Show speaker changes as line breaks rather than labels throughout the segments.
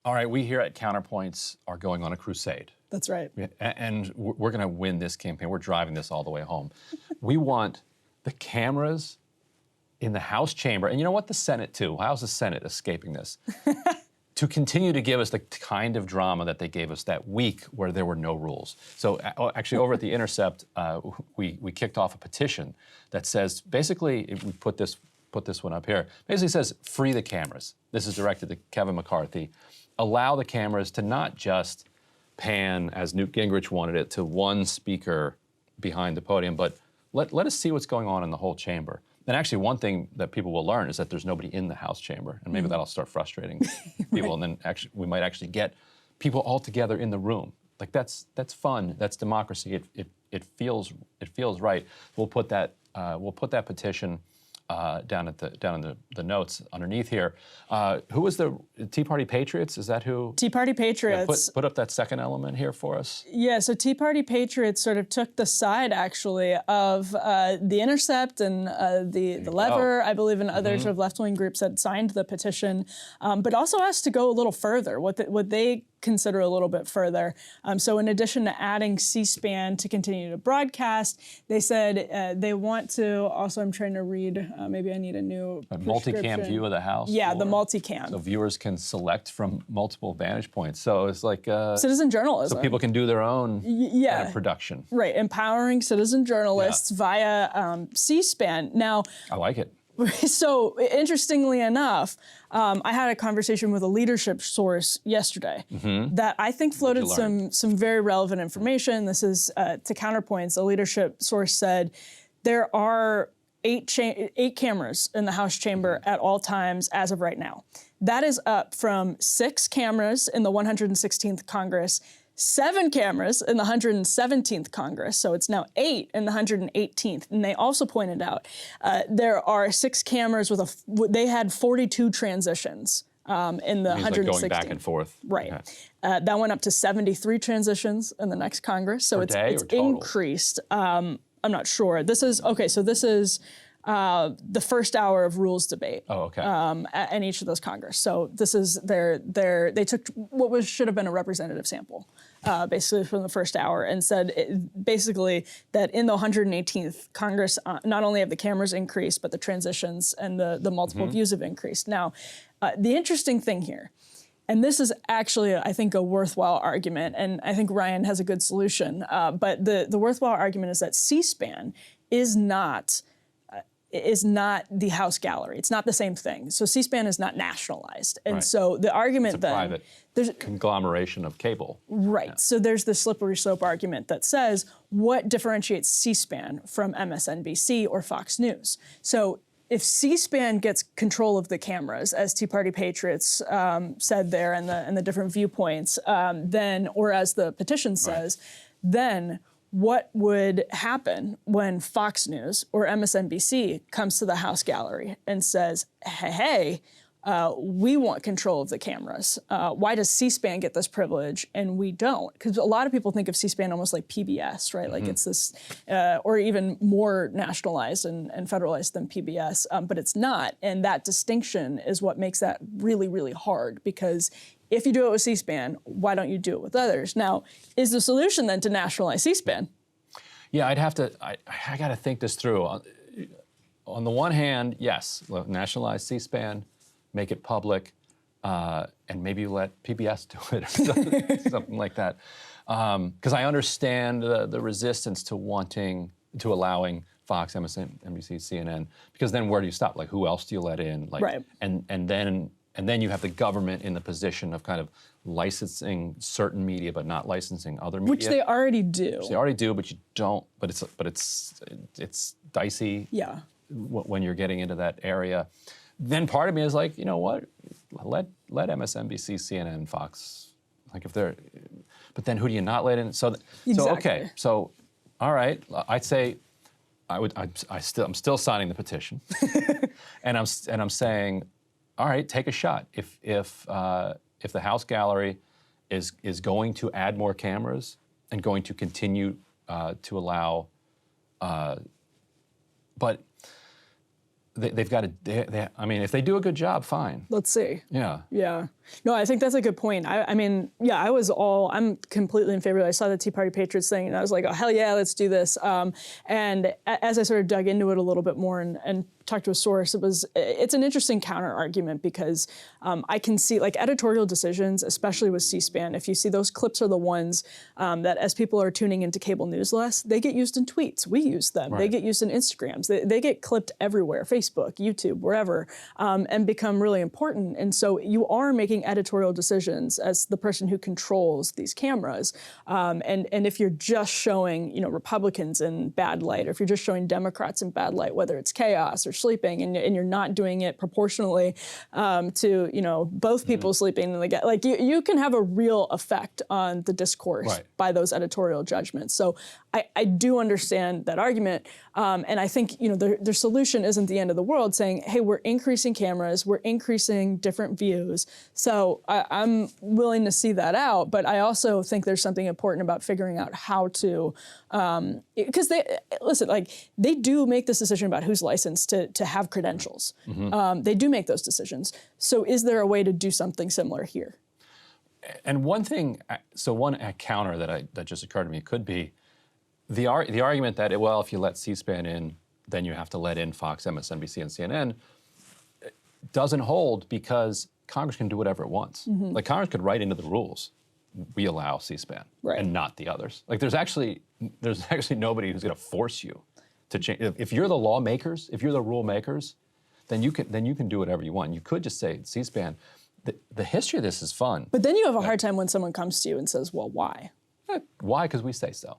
All right, we here at Counterpoints are going on a crusade.
That's right.
And we're going to win this campaign. We're driving this all the way home. We want the cameras in the House chamber, and you know what, the Senate too. How's the Senate escaping this? To continue to give us the kind of drama that they gave us that week where there were no rules. So actually over at The Intercept, we kicked off a petition that says, basically, we put this one up here, basically says, free the cameras. This is directed to Kevin McCarthy. Allow the cameras to not just pan, as Newt Gingrich wanted it, to one speaker behind the podium, but let us see what's going on in the whole chamber. And actually, one thing that people will learn is that there's nobody in the House chamber, and maybe that'll start frustrating people. Right. And then actually, we might actually get people all together in the room. Like that's fun. That's democracy. It feels right. We'll put that petition down in the notes underneath here. Who was the Tea Party Patriots? Is that who? Tea Party Patriots. Yeah, put up that second element here for us.
Yeah, so Tea Party Patriots sort of took the side, actually, of The Intercept and the Lever, I believe, and other sort of left-wing groups that signed the petition, but also asked to go a little further, what they consider a little bit further. So in addition to adding C-SPAN to continue to broadcast, they said they want to, also I'm trying to read, maybe I need a new
multicam view of the House?
Yeah, the multicam.
So viewers can select from multiple vantage points. So it's like
citizen journalism.
So people can do their own kind of production.
Right, empowering citizen journalists via C-SPAN. Now,
I like it.
So interestingly enough, I had a conversation with a leadership source yesterday that I think floated some very relevant information. This is to Counterpoints. A leadership source said there are eight cameras in the House chamber at all times as of right now. That is up from 6 cameras in the 116th Congress, 7 cameras in the 117th Congress, so it's now 8 in the 118th. And they also pointed out there are 6 cameras they had 42 transitions in the 116th.
Like going back and forth.
Right. Okay. That went up to 73 transitions in the next Congress, so it's increased. I'm not sure. This is the first hour of rules debate.
Oh, okay.
In each of those Congress. So this is they took what should have been a representative sample, basically from the first hour, and said basically that in the 118th Congress, not only have the cameras increased, but the transitions and the multiple views have increased. Now, the interesting thing here, and this is actually, I think, a worthwhile argument, and I think Ryan has a good solution, but the worthwhile argument is that C-SPAN is not the House gallery. It's not the same thing. So C-SPAN is not nationalized. And so the argument then...
There's a conglomeration of cable.
Right. Yeah. So there's the slippery slope argument that says, what differentiates C-SPAN from MSNBC or Fox News? So if C-SPAN gets control of the cameras, as Tea Party Patriots said there, and the different viewpoints, then, or as the petition says, then what would happen when Fox News or MSNBC comes to the House gallery and says, hey, we want control of the cameras. Why does C-SPAN get this privilege and we don't? Because a lot of people think of C-SPAN almost like PBS, right? Like it's this, or even more nationalized and federalized than PBS, but it's not. And that distinction is what makes that really, really hard, because if you do it with C-SPAN, why don't you do it with others? Now, is the solution then to nationalize C-SPAN?
Yeah, I got to think this through. On the one hand, yes, nationalize C-SPAN, make it public, and maybe let PBS do it or something like that. Because I understand the resistance to allowing Fox, MSNBC, CNN, because then where do you stop? Like, who else do you let in? Like, and then you have the government in the position of kind of licensing certain media, but not licensing other media.
Which they already do.
Which they already do, but you don't. But it's dicey.
Yeah.
When you're getting into that area. Then part of me is like, you know what? Let MSNBC, CNN, Fox, like if they're. But then who do you not let in? So okay. So all right. I'd say I'm still signing the petition, and I'm saying, all right, take a shot. If the House gallery is going to add more cameras and going to continue to allow, but they've got to. I mean, if they do a good job, fine.
Let's see.
Yeah.
Yeah. No, I think that's a good point. I mean, yeah, I'm completely in favor of it. I saw the Tea Party Patriots thing and I was like, oh, hell yeah, let's do this. And as I sort of dug into it a little bit more and talked to a source, it's an interesting counter argument because I can see like editorial decisions, especially with C-SPAN, if you see those clips are the ones that as people are tuning into cable news less, they get used in tweets. We use them.
Right.
They get used in Instagrams. They get clipped everywhere, Facebook, YouTube, wherever, and become really important. And so you are making editorial decisions as the person who controls these cameras. And if you're just showing, Republicans in bad light, or if you're just showing Democrats in bad light, whether it's chaos or sleeping, and you're not doing it proportionally to both people sleeping, like you can have a real effect on the discourse by those editorial judgments. So I do understand that argument, and I think their solution isn't the end of the world. Saying, hey, we're increasing cameras, we're increasing different views. So I'm willing to see that out, but I also think there's something important about figuring out how to, because they do make this decision about who's licensed to have credentials. They do make those decisions. So is there a way to do something similar here?
And one thing, one counter that just occurred to me could be the argument that, well, if you let C-SPAN in, then you have to let in Fox, MSNBC, and CNN, doesn't hold because Congress can do whatever it wants. Like Congress could write into the rules, we allow C-SPAN and not the others. Like there's actually nobody who's going to force you to change. If you're the lawmakers, if you're the rule makers, then you can do whatever you want. You could just say C-SPAN. The history of this is fun.
But then you have a hard time when someone comes to you and says, well, why?
Why? Because we say so.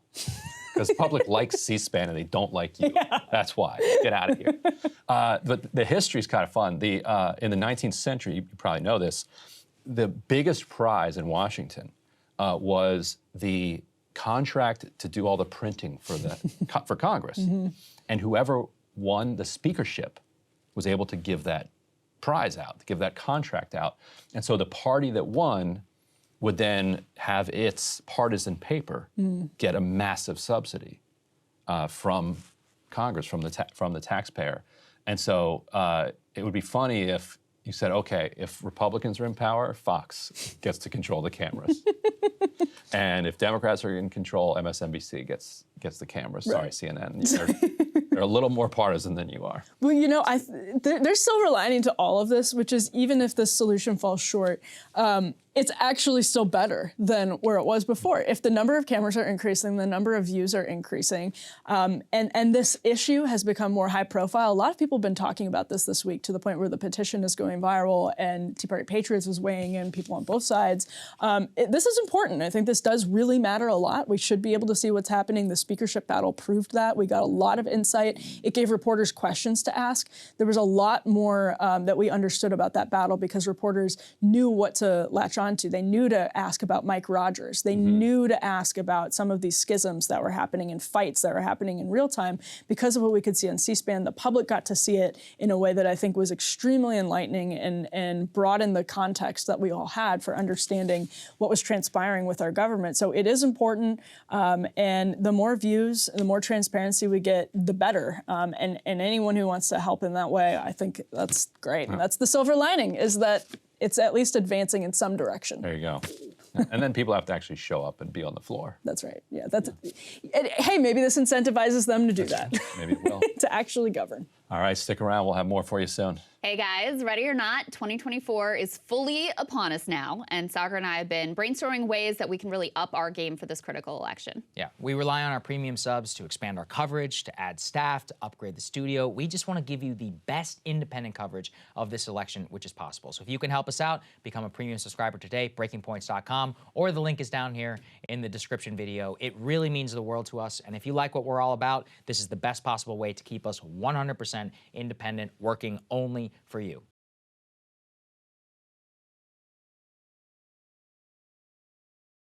Because the public likes C-SPAN and they don't like you. Yeah. That's why. Get out of here. But the history is kind of fun. In the 19th century, you probably know this, the biggest prize in Washington was the contract to do all the printing for Congress. And whoever won the speakership was able to give that prize out, to give that contract out. And so the party that won would then have its partisan paper get a massive subsidy from Congress, from the taxpayer. And so it would be funny if you said, okay, if Republicans are in power, Fox gets to control the cameras. And if Democrats are in control, MSNBC gets the cameras. Sorry, CNN. They're a little more partisan than you are.
Well, there's silver lining to all of this, which is even if this solution falls short, it's actually still better than where it was before. If the number of cameras are increasing, the number of views are increasing, and this issue has become more high profile. A lot of people have been talking about this week to the point where the petition is going viral and Tea Party Patriots was weighing in, people on both sides. This is important. I think this does really matter a lot. We should be able to see what's happening. The speakership battle proved that. We got a lot of insight. It gave reporters questions to ask. There was a lot more that we understood about that battle because reporters knew what to latch on to. They knew to ask about Mike Rogers. They knew to ask about some of these schisms that were happening and fights that were happening in real time because of what we could see on C-SPAN. The public got to see it in a way that I think was extremely enlightening and broadened the context that we all had for understanding what was transpiring with our government. So it is important, and the more views, the more transparency we get, the better. And anyone who wants to help in that way, I think that's great. And that's the silver lining, is that it's at least advancing in some direction.
There you go. And then people have to actually show up and be on the floor.
That's right. Yeah. Hey, maybe this incentivizes them to do that.
Maybe it will.
To actually govern.
All right, stick around. We'll have more for you soon.
Hey guys, ready or not, 2024 is fully upon us now, and Sagar and I have been brainstorming ways that we can really up our game for this critical election.
Yeah, we rely on our premium subs to expand our coverage, to add staff, to upgrade the studio. We just want to give you the best independent coverage of this election, which is possible. So if you can help us out, become a premium subscriber today, breakingpoints.com, or the link is down here in the description video. It really means the world to us, and if you like what we're all about, this is the best possible way to keep us 100% independent, working only for you.